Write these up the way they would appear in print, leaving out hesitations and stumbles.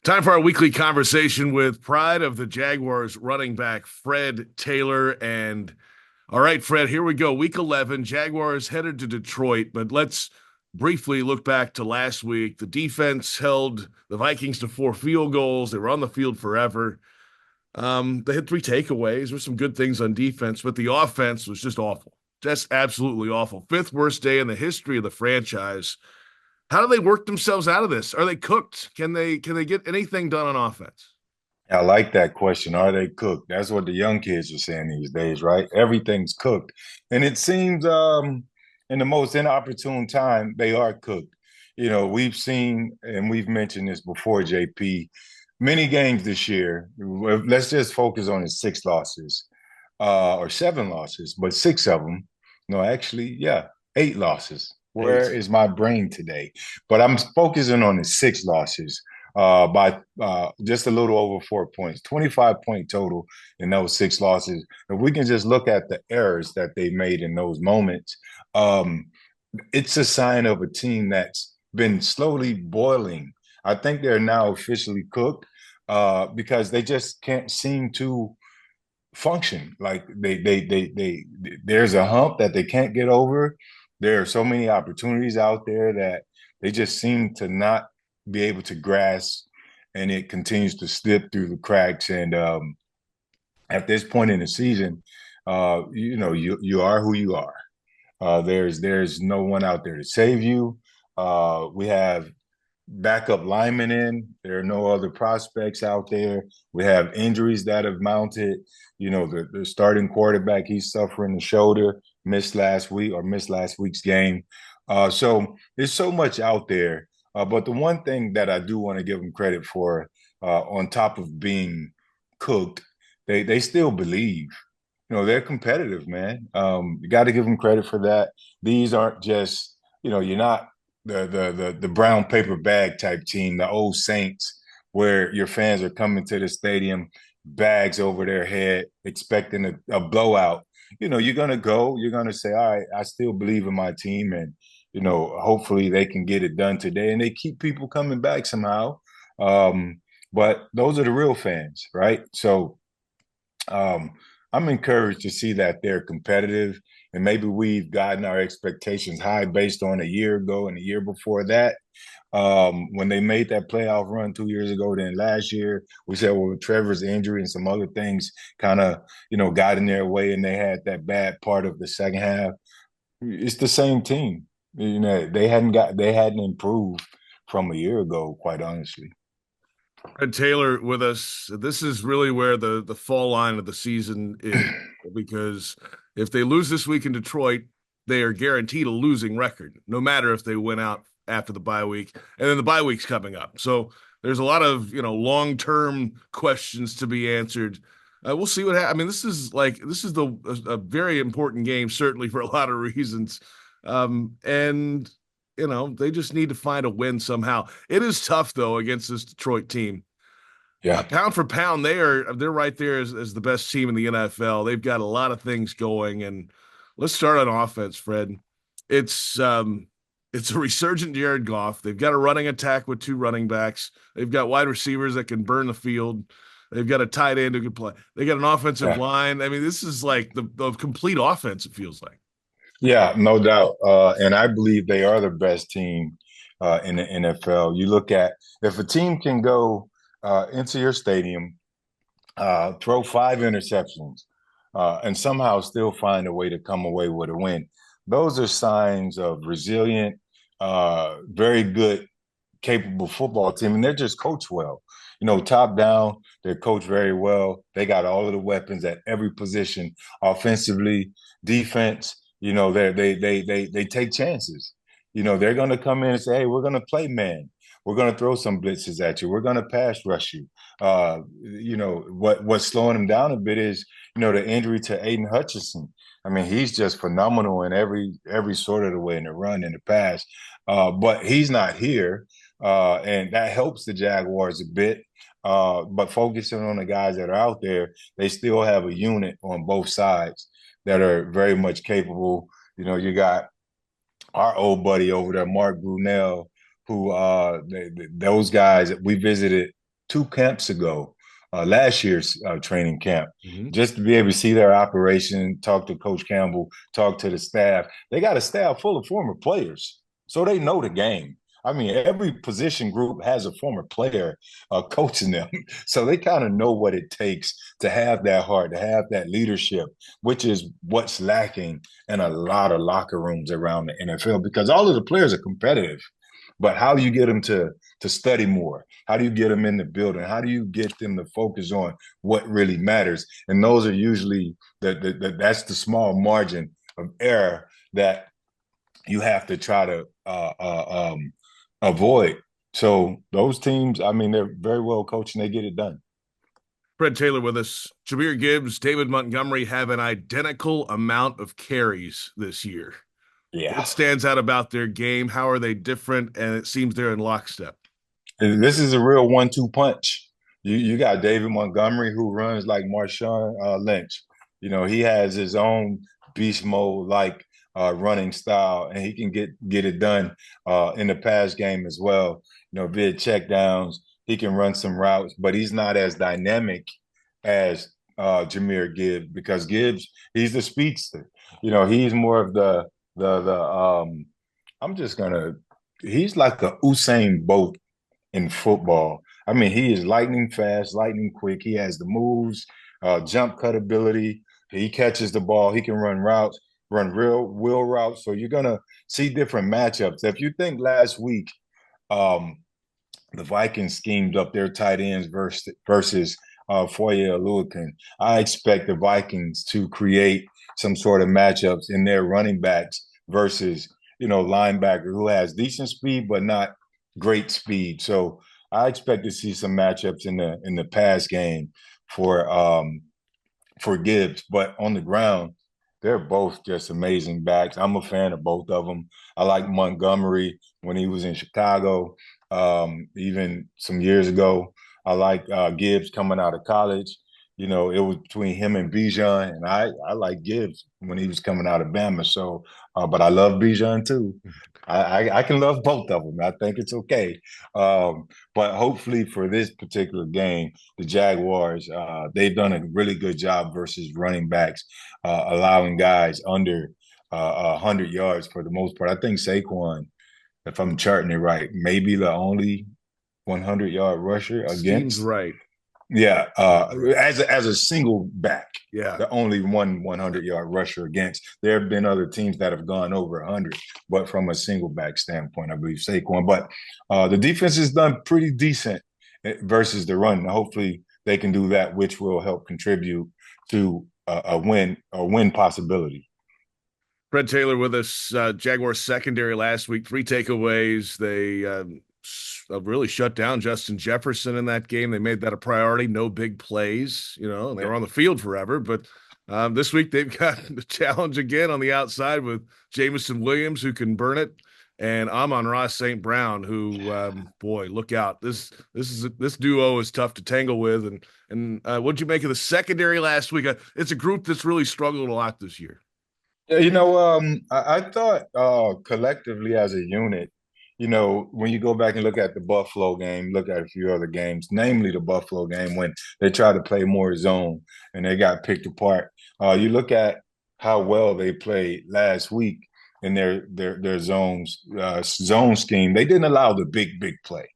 Time for our weekly conversation with pride of the Jaguars running back Fred Taylor. And all right, Fred, here we go. Week 11, Jaguars headed to Detroit, but let's briefly look back to last week. The defense held the Vikings to 4 field goals. They were on the field forever. They had 3 takeaways. There were some good things on defense, but the offense was just awful. Just absolutely awful. Fifth worst day in the history of the franchise. How do they work themselves out of this? Are they cooked? Can they get anything done on offense? I like that question. Are they cooked? That's what the young kids are saying these days, right? Everything's cooked. And it seems in the most inopportune time, they are cooked. We've seen, and we've mentioned this before, JP, many games this year. Let's just focus on the 6 losses or 7 losses, but 6 of them. No, actually, yeah, 8 losses. Where Eight. is my brain today? But I'm focusing on the 6 losses by just a little over 4 points, 25-point total in those 6 losses. If we can just look at the errors that they made in those moments, um, it's a sign of a team that's been slowly boiling. I think they're now officially cooked because they just can't seem to function. Like there's a hump that they can't get over. There are so many opportunities out there that they just seem to not be able to grasp, and it continues to slip through the cracks. And at this point in the season, you are who you are. There's no one out there to save you. We have backup linemen in. There are no other prospects out there. We have injuries that have mounted. The starting quarterback, he's suffering the shoulder, missed last week's game. So there's so much out there. But the one thing that I do want to give them credit for, on top of being cooked, they still believe. They're competitive, man. You got to give them credit for that. These aren't just, you're not the brown paper bag type team, the old Saints, where your fans are coming to the stadium, bags over their head, expecting a blowout. You're gonna go, you're gonna say, all right, I still believe in my team, and hopefully they can get it done today. And they keep people coming back somehow. Um, but those are the real fans, right? So um, I'm encouraged to see that they're competitive, and maybe we've gotten our expectations high based on a year ago and a year before that. When they made that playoff run 2 years ago, then last year we said, well, Trevor's injury and some other things kind of, got in their way, and they had that bad part of the second half. It's the same team. They hadn't improved from a year ago, quite honestly. Fred Taylor with us. This is really where the fall line of the season is, because if they lose this week in Detroit, they are guaranteed a losing record, no matter if they win out after the bye week. And then the bye week's coming up. So there's a lot of, long-term questions to be answered. We'll see what happens. I mean, this is a very important game, certainly for a lot of reasons. And they just need to find a win somehow. It is tough though against this Detroit team. Yeah. Pound for pound, they're right there as the best team in the NFL. They've got a lot of things going, and let's start on offense, Fred. It's um it's a resurgent Jared Goff. They've got a running attack with 2 running backs. They've got wide receivers that can burn the field. They've got a tight end who can play. They got an offensive Yeah. line. I mean, this is like the complete offense, it feels like. Yeah, no doubt. And I believe they are the best team in the NFL. You look at, if a team can go into your stadium, throw 5 interceptions, and somehow still find a way to come away with a win, those are signs of resilient, very good, capable football team. And they're just coached well. Top down, they're coached very well. They got all of the weapons at every position, offensively, defense. They take chances. They're going to come in and say, "Hey, we're going to play man. We're going to throw some blitzes at you. We're going to pass rush you." What's slowing them down a bit is the injury to Aiden Hutchinson. I mean, he's just phenomenal in every sort of the way, in the run, in the pass. But he's not here, and that helps the Jaguars a bit. But focusing on the guys that are out there, they still have a unit on both sides that are very much capable. You got our old buddy over there, Mark Brunell, who those guys we visited. two camps ago, last year's training camp, Mhm. just to be able to see their operation, talk to Coach Campbell, talk to the staff. They got a staff full of former players, so they know the game. I mean, every position group has a former player coaching them. So they kind of know what it takes to have that heart, to have that leadership, which is what's lacking in a lot of locker rooms around the NFL because all of the players are competitive. But how do you get them to study more? How do you get them in the building? How do you get them to focus on what really matters? And those are usually that's the small margin of error that you have to try to avoid. So those teams, I mean, they're very well coached and they get it done. Fred Taylor with us. Jahmyr Gibbs, David Montgomery have an identical amount of carries this year. Yeah. What stands out about their game? How are they different? And it seems they're in lockstep. This is a real 1-2 punch. You got David Montgomery who runs like Marshawn Lynch. You know, he has his own beast mode like running style, and he can get it done in the pass game as well. You know, via check downs, he can run some routes, but he's not as dynamic as Jahmyr Gibbs because Gibbs he's the speedster. You know, he's more of the I'm just gonna he's like a Usain Bolt in football. I mean, he is lightning fast, lightning quick. He has the moves, jump cut ability. He catches the ball. He can run routes, run real wheel routes. So you're gonna see different matchups. If you think last week, um, the Vikings schemed up their tight ends versus Foye Oluokun, I expect the Vikings to create some sort of matchups in their running backs versus linebacker who has decent speed but not great speed. So I expect to see some matchups in the pass game for Gibbs, but on the ground, they're both just amazing backs. I'm a fan of both of them. I like Montgomery when he was in Chicago, even some years ago. I like Gibbs coming out of college. You know, it was between him and Bijan, and I like Gibbs when he was coming out of Bama. So, but I love Bijan too. I can love both of them. I think it's okay. But hopefully for this particular game, the Jaguars, they've done a really good job versus running backs, allowing guys under 100 yards for the most part. I think Saquon, if I'm charting it right, maybe the only 100-yard rusher Seems against. right. Yeah, Seems right. as a single back, Yeah. the only 100-yard rusher against. There have been other teams that have gone over 100, but from a single back standpoint, I believe Saquon. But the defense has done pretty decent versus the run. Hopefully, they can do that, which will help contribute to a win possibility. Fred Taylor with us. Jaguars secondary last week, three takeaways. They really shut down Justin Jefferson in that game. They made that a priority. No big plays, and they Yeah. were on the field forever. But this week they've got the challenge again on the outside with Jamison Williams, who can burn it, and Amon-Ra St. Brown, who boy, look out. This duo is tough to tangle with. And what'd you make of the secondary last week? It's a group that's really struggled a lot this year. Yeah, I thought collectively as a unit, when you go back and look at the Buffalo game, look at a few other games, namely the Buffalo game when they tried to play more zone and they got picked apart. You look at how well they played last week in their zone scheme. They didn't allow the big play.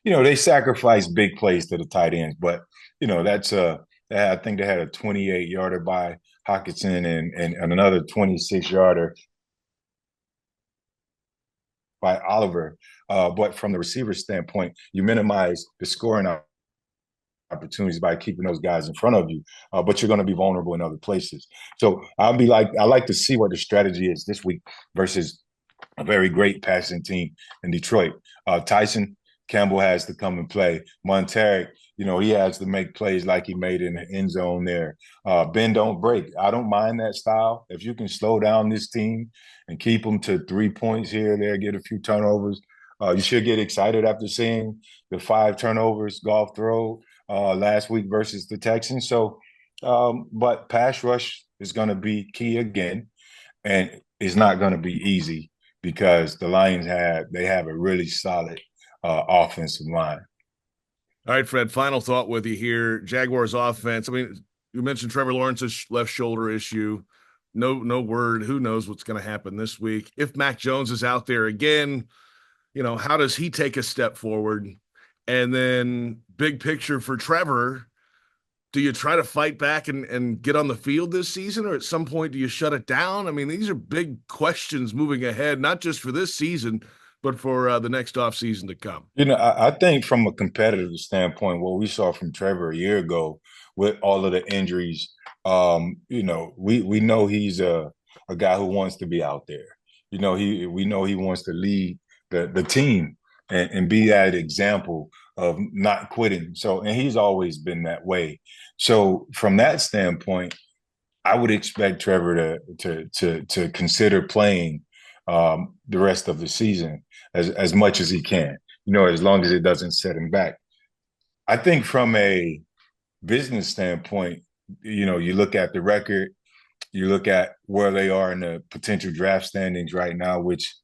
They sacrificed big plays to the tight ends, but that's I think they had a 28-yarder by Hawkinson and another 26-yarder by Oliver. But from the receiver standpoint, you minimize the scoring opportunities by keeping those guys in front of you, but you're going to be vulnerable in other places. So I like to see what the strategy is this week versus a very great passing team in Detroit. Tyson Campbell has to come and play. Monteric, he has to make plays like he made in the end zone there. Bend don't break. I don't mind that style. If you can slow down this team and keep them to 3 points here, there, get a few turnovers, you should get excited after seeing the 5 turnovers golf throw last week versus the Texans. So, but pass rush is going to be key again, and it's not going to be easy because the Lions have a really solid offensive line. All right, Fred, final thought with you here. Jaguars offense. I mean, you mentioned Trevor Lawrence's left shoulder issue. No word. Who knows what's going to happen this week? If Mac Jones is out there again, how does he take a step forward? And then big picture for Trevor, do you try to fight back and get on the field this season, or at some point do you shut it down? I mean, these are big questions moving ahead, not just for this season, but for the next off season to come. I think from a competitive standpoint, what we saw from Trevor a year ago with all of the injuries, we know he's a guy who wants to be out there. We know he wants to lead the team and be that example of not quitting. So, and he's always been that way. So, from that standpoint, I would expect Trevor to consider playing the rest of the season as much as he can. As long as it doesn't set him back. I think from a business standpoint, you look at the record, you look at where they are in the potential draft standings right now, which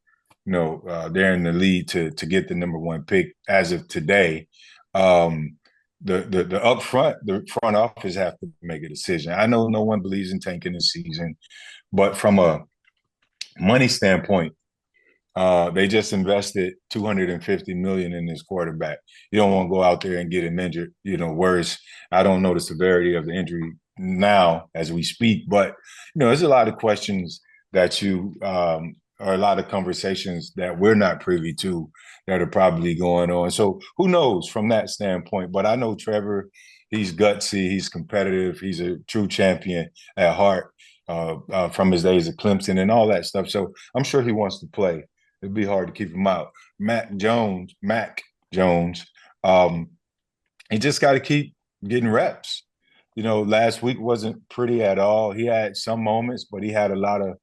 they're in the lead to get the number one pick as of today. The front office have to make a decision. I know no one believes in tanking the season, but from a money standpoint, they just invested $250 million in this quarterback. You don't want to go out there and get him injured. Worse, I don't know the severity of the injury now as we speak, but there's a lot of questions that or a lot of conversations that we're not privy to that are probably going on. So who knows from that standpoint? But I know Trevor, he's gutsy, he's competitive, he's a true champion at heart from his days at Clemson and all that stuff. So I'm sure he wants to play. It'd be hard to keep him out. Mac Jones, he just got to keep getting reps. Last week wasn't pretty at all. He had some moments, but he had a lot of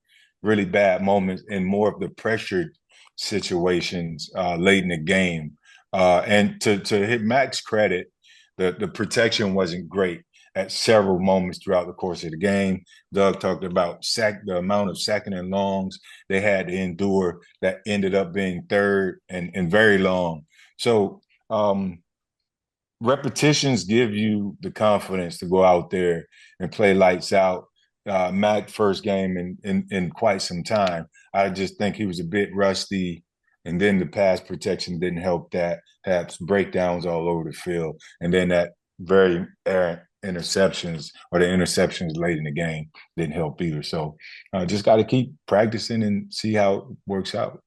really bad moments in more of the pressured situations late in the game. And to hit Mac's credit, the protection wasn't great at several moments throughout the course of the game. Doug talked about the amount of second and longs they had to endure that ended up being third and very long. So repetitions give you the confidence to go out there and play lights out. Mac first game in quite some time. I just think he was a bit rusty, and then the pass protection didn't help that. Perhaps breakdowns all over the field, and then that very errant interceptions or the interceptions late in the game didn't help either. So just got to keep practicing and see how it works out.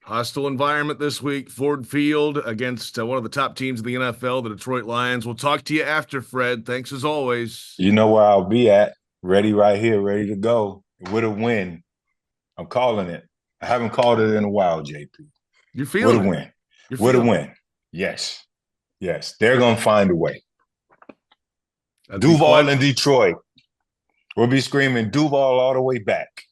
Hostile environment this week, Ford Field against one of the top teams in the NFL, the Detroit Lions. We'll talk to you after, Fred. Thanks as always. You know where I'll be at. Ready right here, ready to go. With a win. I'm calling it. I haven't called it in a while, JP. You're feeling with a win. You're with a win. Yes. Yes. They're going to find a way. Duval in Detroit. We'll be screaming Duval all the way back.